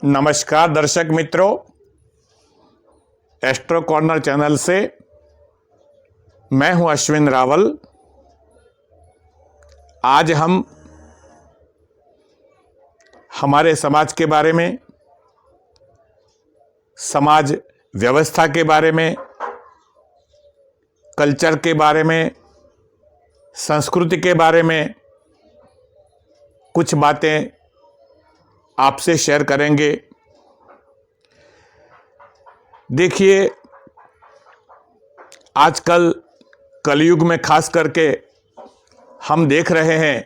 नमस्कार दर्शक मित्रों, एस्ट्रो कॉर्नर चैनल से मैं हूं अश्विन रावल। आज हम हमारे समाज के बारे में, समाज व्यवस्था के बारे में, कल्चर के बारे में, संस्कृति के बारे में कुछ बातें आपसे शेयर करेंगे। देखिए, आजकल कलयुग में खास करके हम देख रहे हैं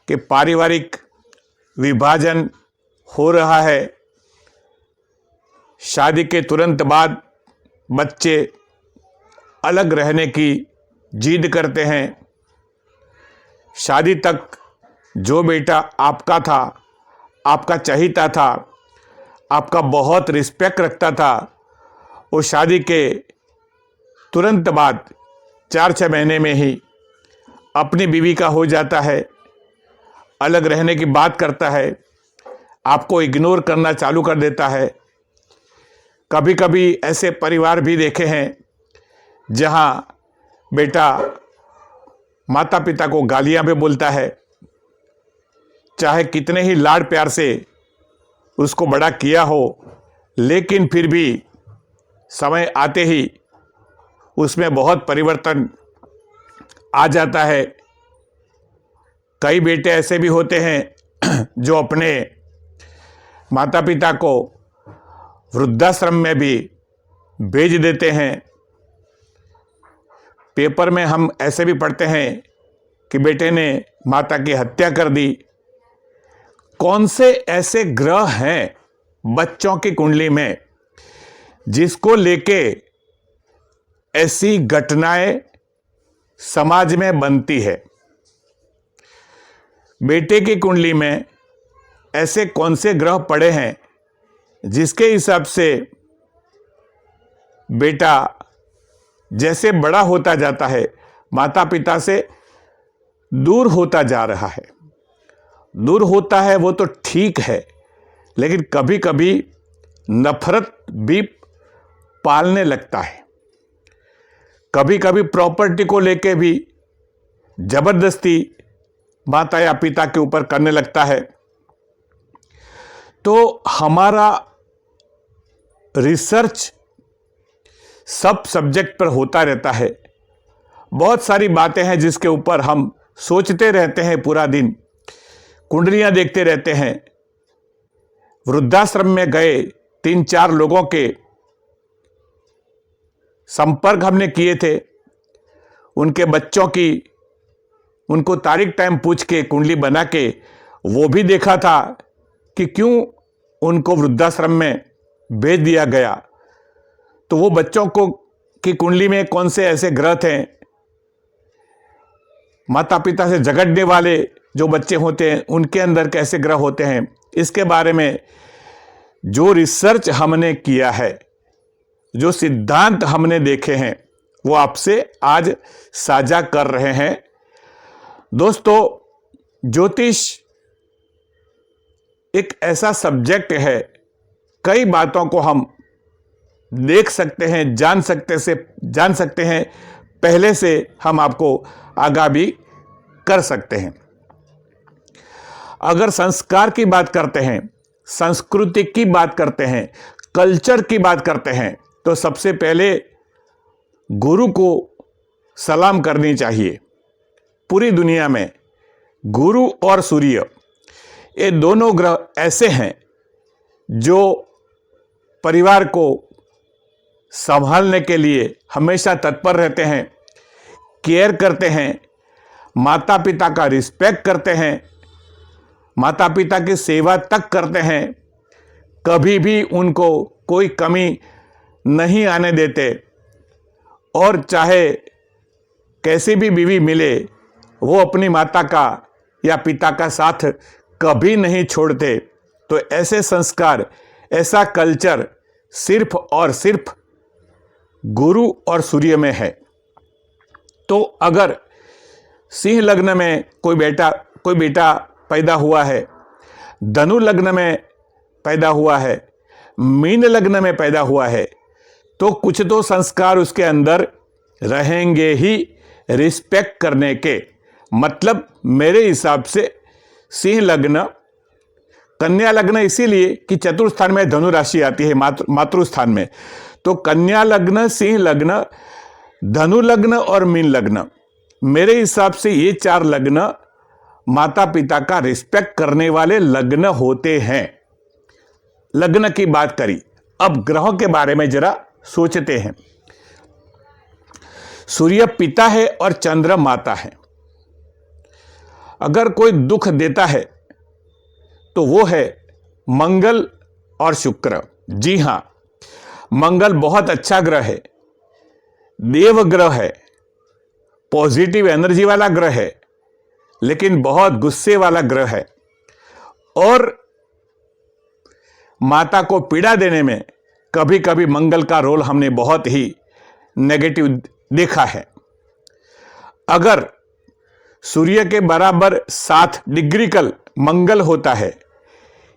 कि पारिवारिक विभाजन हो रहा है। शादी के तुरंत बाद बच्चे अलग रहने की जिद करते हैं। शादी तक जो बेटा आपका था, आपका चहीता था, आपका बहुत रिस्पेक्ट रखता था, वो शादी के तुरंत बाद 4-6 महीने में ही अपनी बीवी का हो जाता है, अलग रहने की बात करता है, आपको इग्नोर करना चालू कर देता है। कभी कभी ऐसे परिवार भी देखे हैं जहां बेटा माता पिता को गालियां भी बोलता है, चाहे कितने ही लाड प्यार से उसको बड़ा किया हो, लेकिन फिर भी समय आते ही उसमें बहुत परिवर्तन आ जाता है। कई बेटे ऐसे भी होते हैं जो अपने माता पिता को वृद्धाश्रम में भी भेज देते हैं। पेपर में हम ऐसे भी पढ़ते हैं कि बेटे ने माता की हत्या कर दी। कौन से ऐसे ग्रह हैं बच्चों की कुंडली में जिसको लेके ऐसी घटनाएं समाज में बनती है? बेटे की कुंडली में ऐसे कौन से ग्रह पड़े हैं जिसके हिसाब से बेटा जैसे बड़ा होता जाता है, माता पिता से दूर होता जा रहा है। दूर होता है वो तो ठीक है, लेकिन कभी कभी नफरत भी पालने लगता है। कभी कभी प्रॉपर्टी को लेके भी जबरदस्ती माता या पिता के ऊपर करने लगता है। तो हमारा रिसर्च सब सब्जेक्ट पर होता रहता है। बहुत सारी बातें हैं जिसके ऊपर हम सोचते रहते हैं, पूरा दिन कुंडलियां देखते रहते हैं। वृद्धाश्रम में गए 3-4 लोगों के संपर्क हमने किए थे। उनके बच्चों की उनको तारीख टाइम पूछ के कुंडली बना के वो भी देखा था कि क्यों उनको वृद्धाश्रम में भेज दिया गया। तो वो बच्चों को की कुंडली में कौन से ऐसे ग्रह थे, माता पिता से झगड़ने वाले जो बच्चे होते हैं उनके अंदर कैसे ग्रह होते हैं, इसके बारे में जो रिसर्च हमने किया है, जो सिद्धांत हमने देखे हैं, वो आपसे आज साझा कर रहे हैं। दोस्तों, ज्योतिष एक ऐसा सब्जेक्ट है, कई बातों को हम देख सकते हैं, जान सकते हैं, पहले से हम आपको आगाह भी कर सकते हैं। अगर संस्कार की बात करते हैं, संस्कृति की बात करते हैं, कल्चर की बात करते हैं, तो सबसे पहले गुरु को सलाम करनी चाहिए। पूरी दुनिया में गुरु और सूर्य, ये दोनों ग्रह ऐसे हैं जो परिवार को संभालने के लिए हमेशा तत्पर रहते हैं, केयर करते हैं, माता पिता का रिस्पेक्ट करते हैं, माता पिता की सेवा तक करते हैं, कभी भी उनको कोई कमी नहीं आने देते, और चाहे कैसी भी बीवी मिले वो अपनी माता का या पिता का साथ कभी नहीं छोड़ते। तो ऐसे संस्कार, ऐसा कल्चर सिर्फ और सिर्फ गुरु और सूर्य में है। तो अगर सिंह लग्न में कोई बेटा पैदा हुआ है, धनु लग्न में पैदा हुआ है, मीन लग्न में पैदा हुआ है, तो कुछ तो संस्कार उसके अंदर रहेंगे ही रिस्पेक्ट करने के। मतलब मेरे हिसाब से सिंह लग्न, कन्या लग्न इसीलिए कि चतुर्थ स्थान में धनु राशि आती है मातृ स्थान में, तो कन्या लग्न, सिंह लग्न, धनु लग्न और मीन लग्न, मेरे हिसाब से ये 4 लग्न माता पिता का रिस्पेक्ट करने वाले लग्न होते हैं। लग्न की बात करी, अब ग्रहों के बारे में जरा सोचते हैं। सूर्य पिता है और चंद्र माता है। अगर कोई दुख देता है तो वो है मंगल और शुक्र। जी हां, मंगल बहुत अच्छा ग्रह है, देव ग्रह है, पॉजिटिव एनर्जी वाला ग्रह है, लेकिन बहुत गुस्से वाला ग्रह है और माता को पीड़ा देने में कभी कभी मंगल का रोल हमने बहुत ही नेगेटिव देखा है। अगर सूर्य के बराबर 7 डिग्रीकल मंगल होता है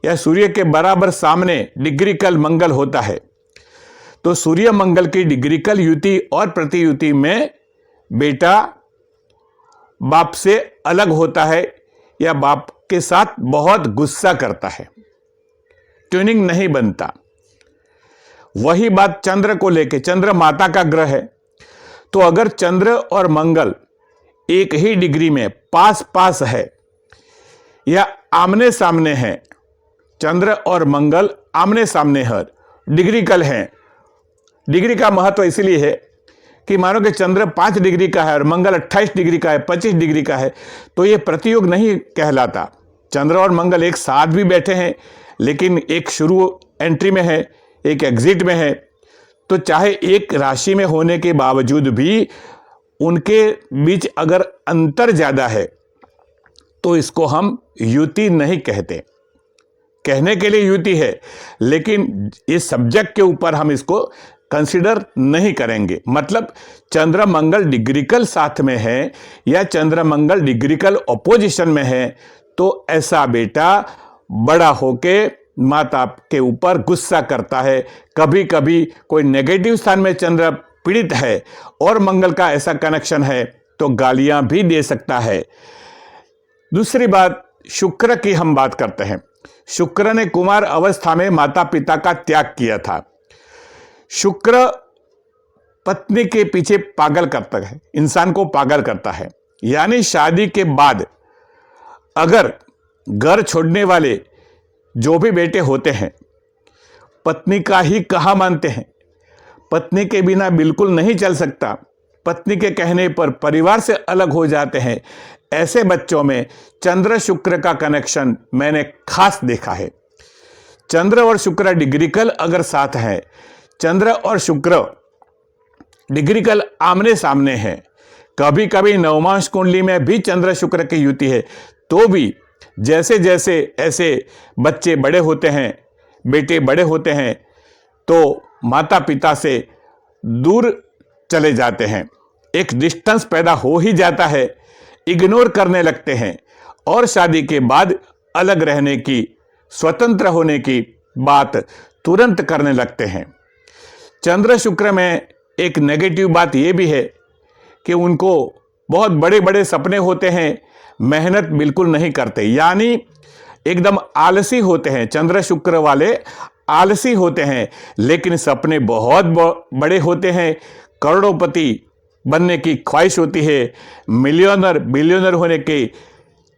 या सूर्य के बराबर सामने डिग्रीकल मंगल होता है, तो सूर्य मंगल की डिग्रीकल युति और प्रतियुति में बेटा बाप से अलग होता है या बाप के साथ बहुत गुस्सा करता है, ट्यूनिंग नहीं बनता। वही बात चंद्र को लेके, चंद्र माता का ग्रह है, तो अगर चंद्र और मंगल एक ही डिग्री में पास पास है या आमने सामने है, चंद्र और मंगल आमने सामने है, डिग्रीकल हैं। डिग्री का महत्व इसलिए है कि मानो कि चंद्र 5 डिग्री का है और मंगल 28 डिग्री का है, 25 डिग्री का है, तो ये प्रतियोग नहीं कहलाता। चंद्र और मंगल एक साथ भी बैठे हैं, लेकिन एक शुरू एंट्री में है, एक एग्जिट में है, तो चाहे एक राशि में होने के बावजूद भी उनके बीच अगर अंतर ज्यादा है तो इसको हम युति नहीं कहते। कहने के लिए युति है, लेकिन इस सब्जेक्ट के ऊपर हम इसको कंसिडर नहीं करेंगे। मतलब चंद्र मंगल डिग्रीकल साथ में है या चंद्र मंगल डिग्रीकल ऑपोजिशन में है, तो ऐसा बेटा बड़ा होके माता के ऊपर गुस्सा करता है। कभी कभी कोई नेगेटिव स्थान में चंद्र पीड़ित है और मंगल का ऐसा कनेक्शन है तो गालियां भी दे सकता है। दूसरी बात, शुक्र की हम बात करते हैं। शुक्र ने कुमार अवस्था में माता पिता का त्याग किया था। शुक्र पत्नी के पीछे पागल करता है, इंसान को पागल करता है। यानी शादी के बाद अगर घर छोड़ने वाले जो भी बेटे होते हैं, पत्नी का ही कहा मानते हैं, पत्नी के बिना बिल्कुल नहीं चल सकता, पत्नी के कहने पर परिवार से अलग हो जाते हैं, ऐसे बच्चों में चंद्र शुक्र का कनेक्शन मैंने खास देखा है। चंद्र और शुक्र डिग्रीकल अगर साथ है, चंद्र और शुक्र डिग्रीकल आमने सामने है, कभी कभी नवमांश कुंडली में भी चंद्र शुक्र की युति है, तो भी जैसे जैसे ऐसे बच्चे बड़े होते हैं, बेटे बड़े होते हैं, तो माता पिता से दूर चले जाते हैं, एक डिस्टेंस पैदा हो ही जाता है, इग्नोर करने लगते हैं और शादी के बाद अलग रहने की, स्वतंत्र होने की बात तुरंत करने लगते हैं। चंद्र शुक्र में एक नेगेटिव बात यह भी है कि उनको बहुत बड़े बड़े सपने होते हैं, मेहनत बिल्कुल नहीं करते, यानी एकदम आलसी होते हैं। चंद्र शुक्र वाले आलसी होते हैं, लेकिन सपने बहुत बड़े होते हैं। करोड़पति बनने की ख्वाहिश होती है, मिलियनर बिलियनर होने की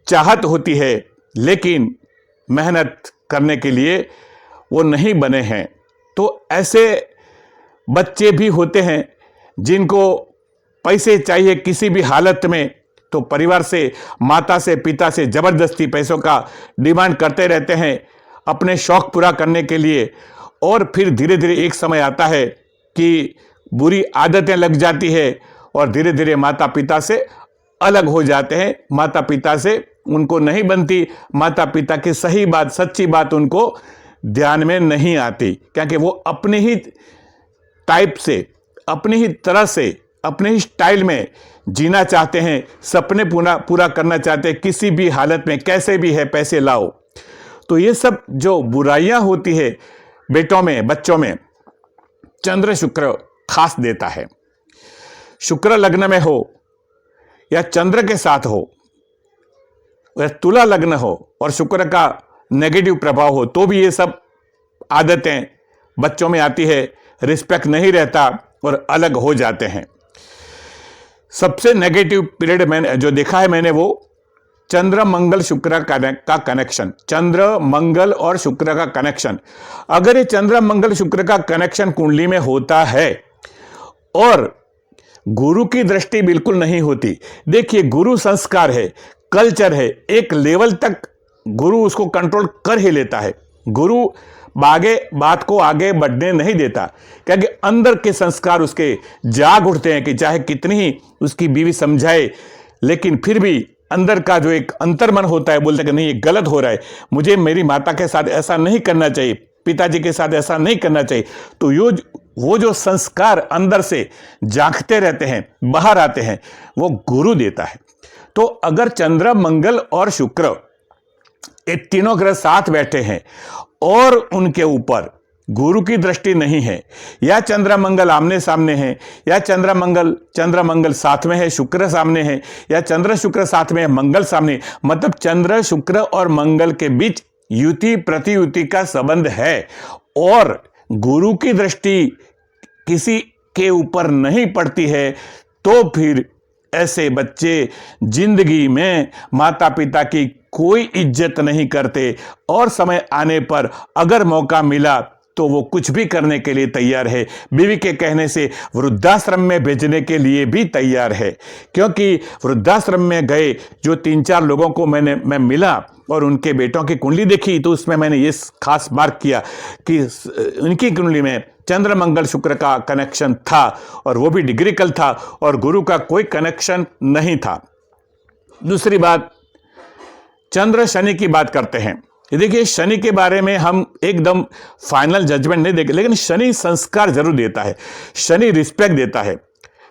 चाहत होती है, लेकिन मेहनत करने के लिए वो नहीं बने हैं। तो ऐसे बच्चे भी होते हैं जिनको पैसे चाहिए किसी भी हालत में, तो परिवार से, माता से, पिता से जबरदस्ती पैसों का डिमांड करते रहते हैं अपने शौक पूरा करने के लिए, और फिर धीरे धीरे एक समय आता है कि बुरी आदतें लग जाती है और धीरे धीरे माता पिता से अलग हो जाते हैं। माता पिता से उनको नहीं बनती, माता पिता की सही बात, सच्ची बात उनको ध्यान में नहीं आती, क्योंकि वो अपने ही टाइप से, अपनी ही तरह से, अपने ही स्टाइल में जीना चाहते हैं, सपने पूरा करना चाहते हैं, किसी भी हालत में कैसे भी है पैसे लाओ। तो ये सब जो बुराइयां होती है बेटों में, बच्चों में, चंद्र शुक्र खास देता है। शुक्र लग्न में हो या चंद्र के साथ हो या तुला लग्न हो और शुक्र का नेगेटिव प्रभाव हो तो भी ये सब आदतें बच्चों में आती है, रिस्पेक्ट नहीं रहता और अलग हो जाते हैं। सबसे नेगेटिव पीरियड मैंने जो देखा है मैंने वो चंद्र मंगल शुक्र का कनेक्शन, चंद्र मंगल और शुक्र का कनेक्शन। अगर ये चंद्र मंगल शुक्र का कनेक्शन कुंडली में होता है और गुरु की दृष्टि बिल्कुल नहीं होती, देखिए गुरु संस्कार है, कल्चर है, एक लेवल तक गुरु उसको कंट्रोल कर ही लेता है। गुरु बात को आगे बढ़ने नहीं देता, क्योंकि अंदर के संस्कार उसके जाग उठते हैं कि चाहे कितनी ही उसकी बीवी समझाए, लेकिन फिर भी अंदर का जो एक अंतर्मन होता है बोलते कि नहीं ये गलत हो रहा है, मुझे मेरी माता के साथ ऐसा नहीं करना चाहिए, पिताजी के साथ ऐसा नहीं करना चाहिए। तो वो जो संस्कार अंदर से जागते रहते हैं, बाहर आते हैं, वो गुरु देता है। तो अगर चंद्र मंगल और शुक्र ये तीनों ग्रह साथ बैठे हैं और उनके ऊपर गुरु की दृष्टि नहीं है, या चंद्र मंगल आमने सामने है, या चंद्र मंगल साथ में है, शुक्र सामने है, या चंद्र शुक्र साथ में है, मंगल सामने, मतलब चंद्र शुक्र और मंगल के बीच युति प्रतियुति का संबंध है और गुरु की दृष्टि किसी के ऊपर नहीं पड़ती है, तो फिर ऐसे बच्चे जिंदगी में माता पिता की कोई इज्जत नहीं करते और समय आने पर अगर मौका मिला तो वो कुछ भी करने के लिए तैयार है। बीवी के कहने से वृद्धाश्रम में भेजने के लिए भी तैयार है, क्योंकि वृद्धाश्रम में गए जो 3-4 लोगों को मैं मिला और उनके बेटों की कुंडली देखी, तो उसमें मैंने ये खास मार्क किया कि उनकी कुंडली में चंद्र मंगल शुक्र का कनेक्शन था और वो भी डिग्रिकल था और गुरु का कोई कनेक्शन नहीं था। दूसरी बात, चंद्र शनि की बात करते हैं। देखिए शनि के बारे में हम एकदम फाइनल जजमेंट नहीं देंगे, लेकिन शनि संस्कार जरूर देता है, शनि रिस्पेक्ट देता है,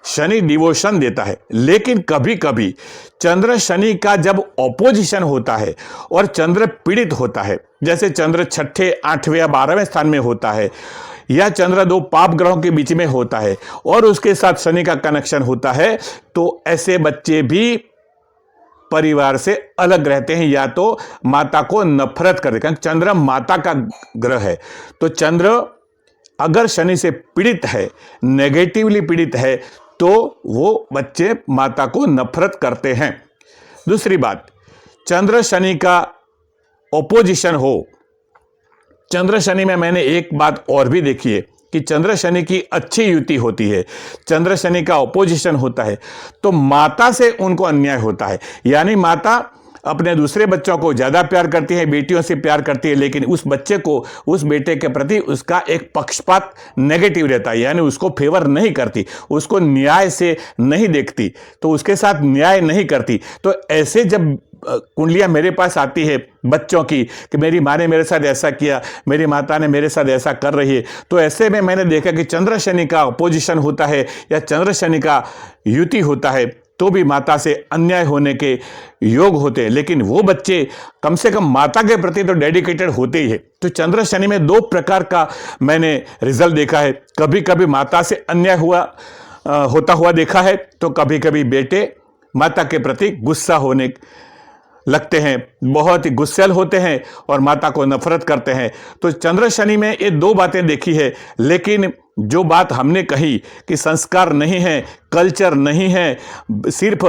शनि डिवोशन देता है। लेकिन कभी कभी चंद्र शनि का जब ऑपोजिशन होता है और चंद्र पीड़ित होता है, जैसे चंद्र 6ठे, 8वें या 12वें स्थान में होता है, या चंद्र 2 पाप ग्रहों के बीच में होता है और उसके साथ शनि का कनेक्शन होता है, तो ऐसे बच्चे भी परिवार से अलग रहते हैं, या तो माता को नफरत करते, क्योंकि चंद्र माता का ग्रह है। तो चंद्र अगर शनि से पीड़ित है, नेगेटिवली पीड़ित है, तो वो बच्चे माता को नफरत करते हैं। दूसरी बात, चंद्र शनि का ऑपोजिशन हो, चंद्र शनि में मैंने एक बात और भी देखी है कि चंद्र शनि की अच्छी युति होती है, चंद्र शनि का ऑपोजिशन होता है, तो माता से उनको अन्याय होता है। यानी माता अपने दूसरे बच्चों को ज्यादा प्यार करती है, बेटियों से प्यार करती है, लेकिन उस बच्चे को, उस बेटे के प्रति उसका एक पक्षपात नेगेटिव रहता है, यानी उसको फेवर नहीं करती, उसको न्याय से नहीं देखती, तो उसके साथ न्याय नहीं करती। तो ऐसे जब कुंडलियां मेरे पास आती है बच्चों की कि मेरी माँ ने मेरे साथ ऐसा किया, मेरी माता ने मेरे साथ ऐसा कर रही है, तो ऐसे में मैंने देखा कि चंद्र शनि का अपोजिशन होता है या चंद्र शनि का युति होता है, तो भी माता से अन्याय होने के योग होते हैं। लेकिन वो बच्चे कम से कम माता के प्रति तो डेडिकेटेड होते ही है। तो चंद्र शनि में 2 प्रकार का मैंने रिजल्ट देखा है, कभी कभी माता से अन्याय होता हुआ देखा है, तो कभी कभी बेटे माता के प्रति गुस्सा होने लगते हैं, बहुत ही गुस्सैल होते हैं और माता को नफरत करते हैं। तो चंद्र शनि में ये 2 बातें देखी है। लेकिन जो बात हमने कही कि संस्कार नहीं है, कल्चर नहीं है, सिर्फ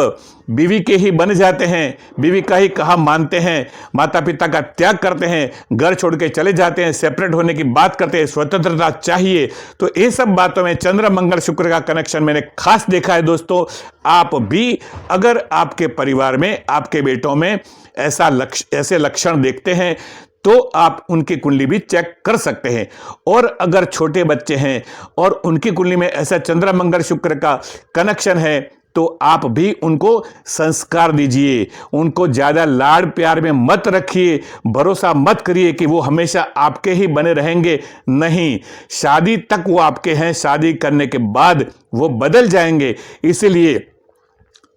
बीवी के ही बन जाते हैं, बीवी का ही कहा मानते हैं, माता पिता का त्याग करते हैं, घर छोड़ के चले जाते हैं, सेपरेट होने की बात करते हैं, स्वतंत्रता चाहिए, तो ये सब बातों में चंद्र मंगल शुक्र का कनेक्शन मैंने खास देखा है। दोस्तों, आप भी अगर आपके परिवार में, आपके बेटों में ऐसे लक्षण देखते हैं तो आप उनकी कुंडली भी चेक कर सकते हैं। और अगर छोटे बच्चे हैं और उनकी कुंडली में ऐसा चंद्र मंगल शुक्र का कनेक्शन है, तो आप भी उनको संस्कार दीजिए, उनको ज्यादा लाड़ प्यार में मत रखिए, भरोसा मत करिए कि वो हमेशा आपके ही बने रहेंगे। नहीं, शादी तक वो आपके हैं, शादी करने के बाद वो बदल जाएंगे। इसीलिए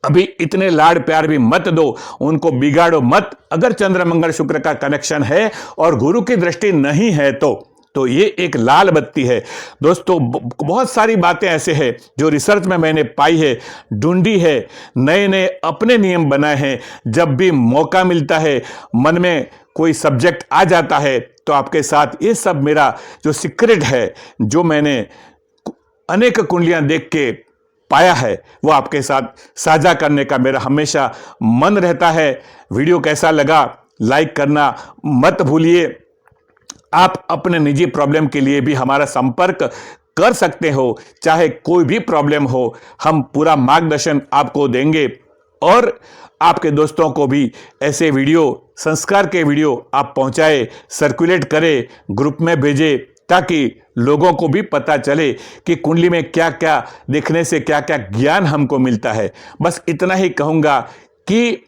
अभी इतने लाड़ प्यार भी मत दो, उनको बिगाड़ो मत। अगर चंद्र मंगल शुक्र का कनेक्शन है और गुरु की दृष्टि नहीं है तो ये एक लाल बत्ती है दोस्तों। बहुत सारी बातें ऐसे हैं जो रिसर्च में मैंने पाई है, ढूंढी है, नए नए अपने नियम बनाए हैं। जब भी मौका मिलता है, मन में कोई सब्जेक्ट आ जाता है, तो आपके साथ ये सब मेरा जो सीक्रेट है, जो मैंने अनेक कुंडलियां देख के पाया है, वो आपके साथ साझा करने का मेरा हमेशा मन रहता है। वीडियो कैसा लगा लाइक करना मत भूलिए। आप अपने निजी प्रॉब्लम के लिए भी हमारा संपर्क कर सकते हो, चाहे कोई भी प्रॉब्लम हो, हम पूरा मार्गदर्शन आपको देंगे। और आपके दोस्तों को भी ऐसे वीडियो, संस्कार के वीडियो आप पहुंचाए, सर्कुलेट करें, ग्रुप में भेजें, ताकि लोगों को भी पता चले कि कुंडली में क्या क्या देखने से क्या क्या ज्ञान हमको मिलता है। बस इतना ही कहूँगा कि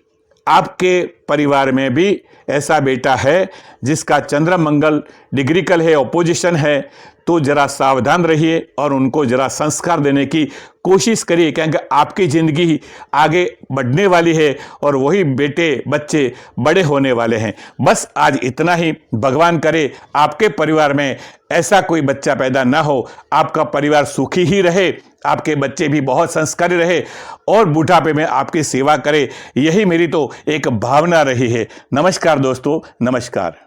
आपके परिवार में भी ऐसा बेटा है जिसका चंद्र मंगल डिग्रिकल है, ऑपोजिशन है, तो जरा सावधान रहिए और उनको जरा संस्कार देने की कोशिश करिए, क्योंकि आपकी ज़िंदगी आगे बढ़ने वाली है और वही बेटे बच्चे बड़े होने वाले हैं। बस आज इतना ही। भगवान करे आपके परिवार में ऐसा कोई बच्चा पैदा ना हो, आपका परिवार सुखी ही रहे, आपके बच्चे भी बहुत संस्कारी रहे और बुढ़ापे में आपकी सेवा करे। यही मेरी तो एक भावना रही है। नमस्कार दोस्तों, नमस्कार।